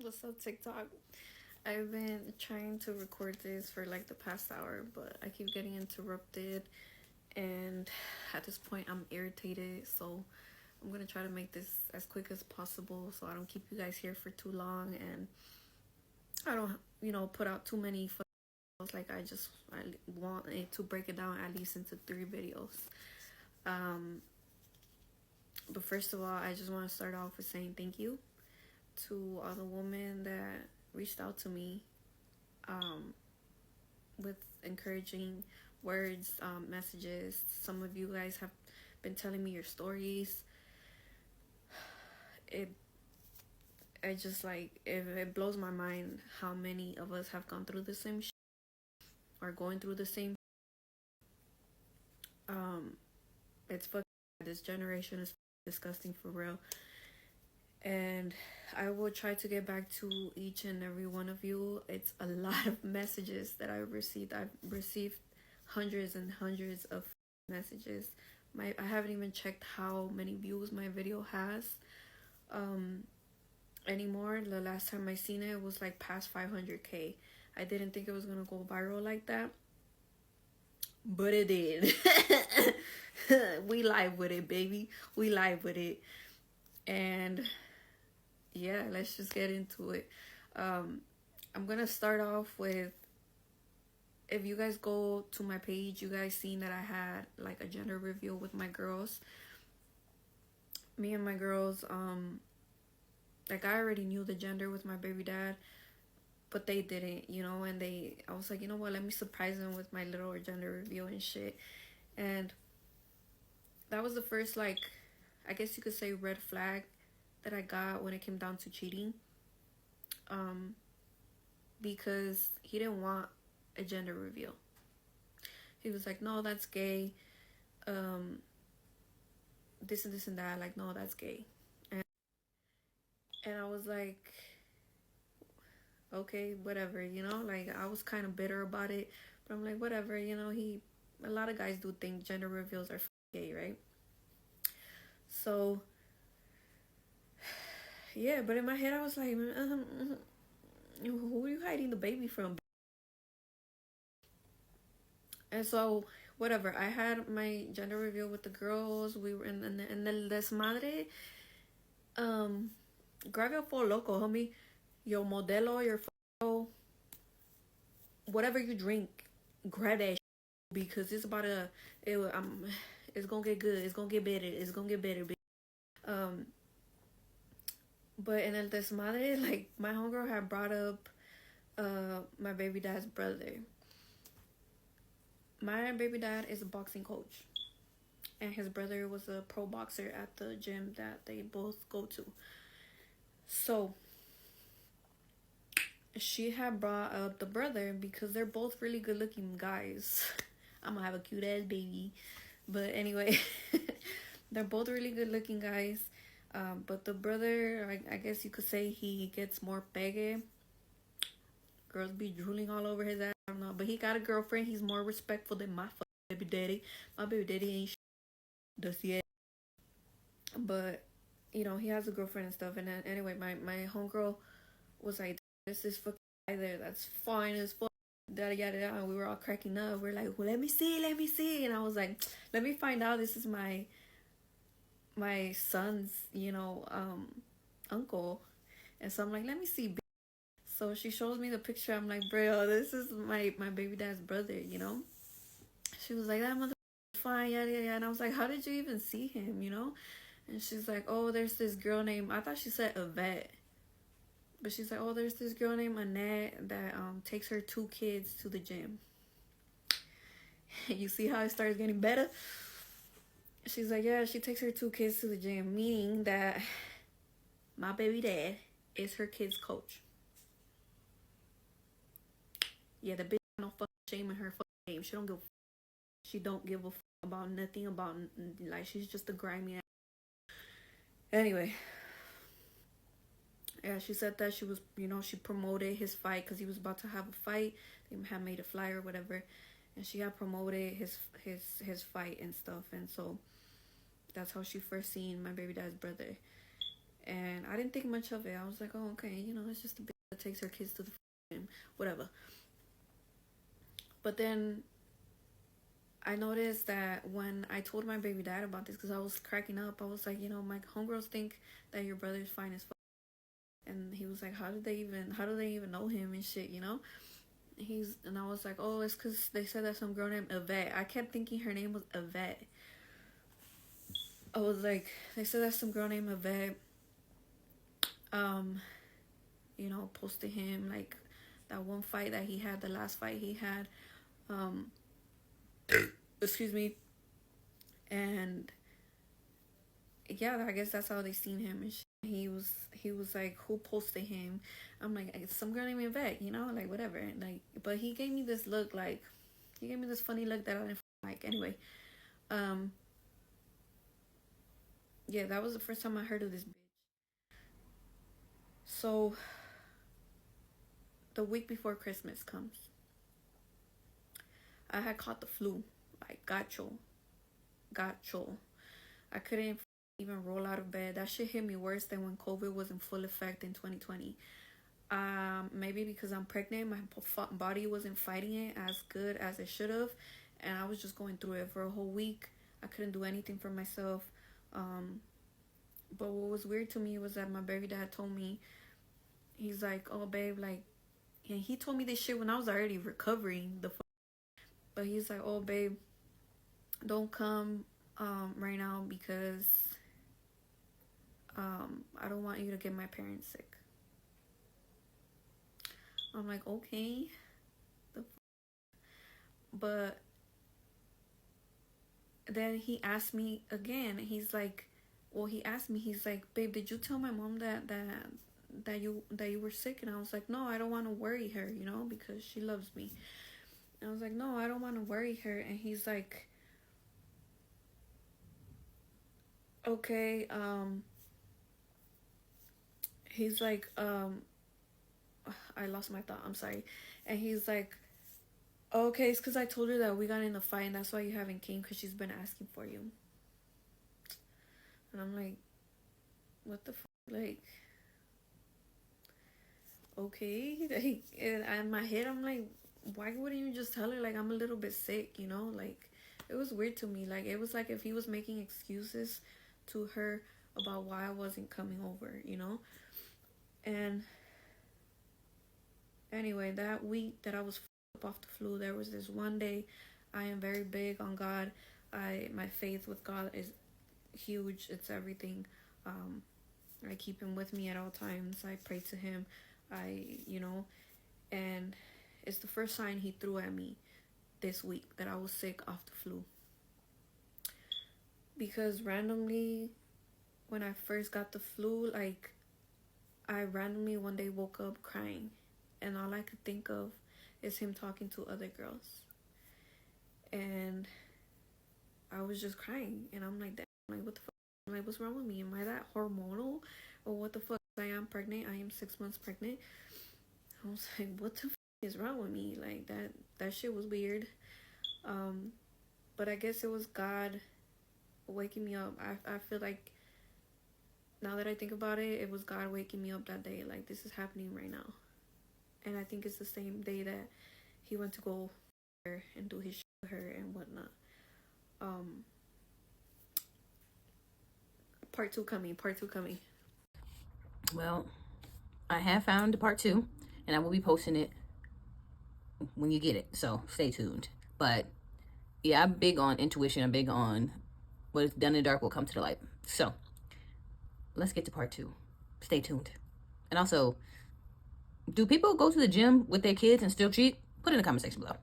What's up, TikTok? I've been trying to record this for like the past hour, but I keep getting interrupted, and at this point, I'm irritated. So I'm gonna try to make this as quick as possible, so I don't keep you guys here for too long, and I don't, put out too many photos. Like I want it to break it down at least into 3 videos. Um, but first of all, I just want to start off with saying thank you to all the women that reached out to me with encouraging words, messages. Some of you guys have been telling me your stories. It I just like it blows my mind how many of us have gone through the same shit or going through the same. It's fucking. This generation is disgusting for real. And I will try to get back to each and every one of you. It's a lot of messages that I've received. I've received hundreds and hundreds of messages. I haven't even checked how many views my video has anymore. The last time I seen it was like past 500K. I didn't think it was gonna go viral like that, but it did. We live with it, baby. We live with it. And yeah, let's just get into it. I'm gonna start off with, if you guys go to my page, you guys seen that I had like a gender reveal with my girls. Me and my girls, like I already knew the gender with my baby dad, but they didn't, and I was like, you know what, let me surprise them with my little gender reveal and shit. And that was the first, like, I guess you could say red flag that I got when it came down to cheating. Because he didn't want a gender reveal. He was like, no, that's gay. This and this and that. Like, no, that's gay. And I was like, okay, whatever, like I was kind of bitter about it, but I'm like, whatever, a lot of guys do think gender reveals are gay, right? So yeah, but in my head I was like, who are you hiding the baby from? And so whatever, I had my gender reveal with the girls. We were in el desmadre. Grab your full loco, homie. Your modelo, your photo, whatever you drink, grab that because it's about to, it's gonna get good. It's gonna get better. It's gonna get better. But in el desmadre, like my homegirl had brought up my baby dad's brother. My baby dad is a boxing coach, and his brother was a pro boxer at the gym that they both go to. So she had brought up the brother because they're both really good looking guys. I'm gonna have a cute ass baby. But anyway, they're both really good looking guys. But the brother, I guess you could say he gets more pegue. Girls be drooling all over his ass. I don't know. But he got a girlfriend. He's more respectful than my baby daddy. My baby daddy ain't does yet. But, he has a girlfriend and stuff. And then, anyway, my homegirl was like, this is fucking guy there that's fine as fuck. Yada yada yada. And we were all cracking up. We're like, well, let me see. And I was like, let me find out. This is my son's, uncle. And so I'm like, let me see. So she shows me the picture. I'm like, bro, this is my baby dad's brother, She was like, that mother fine, yada yada. And I was like, how did you even see him, And she's like, oh, there's this girl named, I thought she said Yvette. But she's like, oh, there's this girl named Annette that takes her 2 kids to the gym. You see how it starts getting better? She's like, yeah, she takes her 2 kids to the gym, meaning that my baby dad is her kid's coach. Yeah, the bitch no fucking shame in her fucking name. She don't give a fuck about nothing about, like, she's just a grimy ass. Anyway, yeah, she said that she was, she promoted his fight because he was about to have a fight. They had made a flyer or whatever, and she had promoted his fight and stuff. And so that's how she first seen my baby dad's brother. And I didn't think much of it. I was like, oh, okay, you know, it's just a bitch that takes her kids to the gym, whatever. But then I noticed that when I told my baby dad about this, because I was cracking up, I was like, you know, my homegirls think that your brother's fine as fuck. And he was like, how do they even know him and shit, you know? And I was like, oh, it's because they said that some girl named Yvette. I kept thinking her name was Yvette. I was like, they said that some girl named Yvette, you know, posted him, like, that one fight that he had, the last fight he had, excuse me, and yeah, I guess that's how they seen him and shit. He was like, who posted him? I'm like, it's some girl named Yvette, you know, like, whatever, like, but he gave me this look, like, he gave me this funny look that I didn't like. Anyway, yeah, that was the first time I heard of this bitch. So the week before Christmas comes, I had caught the flu, like, gacho. I couldn't even roll out of bed. That shit hit me worse than when COVID was in full effect in 2020. Maybe because I'm pregnant, my body wasn't fighting it as good as it should have, and I was just going through it for a whole week. I couldn't do anything for myself. But what was weird to me was that my baby dad told me, he's like, oh babe, like, and he told me this shit when I was already recovering but he's like, oh babe, don't come right now because I don't want you to get my parents sick. I'm like, okay. But then he asked me again. He's like, he's like, babe, did you tell my mom that you were sick? And I was like, no, I don't want to worry her, you know, because she loves me. And I was like, no, I don't want to worry her. And he's like, okay, he's like, I lost my thought, I'm sorry. And he's like, okay, it's because I told her that we got in a fight and that's why you haven't came, because she's been asking for you. And I'm like, what the fuck? Like, okay. Like, in my head, I'm like, why wouldn't you just tell her, like, I'm a little bit sick, you know? Like, it was weird to me. Like, it was like if he was making excuses to her about why I wasn't coming over, you know? And anyway, that week that I was up off the flu, there was this one day. I am very big on God. My faith with God is huge. It's everything. I keep him with me at all times. I pray to him. And it's the first sign he threw at me this week that I was sick off the flu. Because randomly, when I first got the flu, like, I randomly one day woke up crying. And all I could think of is him talking to other girls. And I was just crying. And I'm like, what the fuck? I'm like, what's wrong with me? Am I that hormonal? Or what the fuck? I am pregnant. I am 6 months pregnant. I was like, what the fuck is wrong with me? Like, that shit was weird. But I guess it was God waking me up. I feel like, now that I think about it, it was God waking me up that day. Like, this is happening right now. And I think it's the same day that he went to go and do his shit with her and whatnot. Part two coming. Well, I have found part 2, and I will be posting it when you get it, so stay tuned. But yeah, I'm big on intuition. I'm big on what is done in the dark will come to the light. So let's get to part 2. Stay tuned. And also, do people go to the gym with their kids and still cheat? Put it in the comment section below.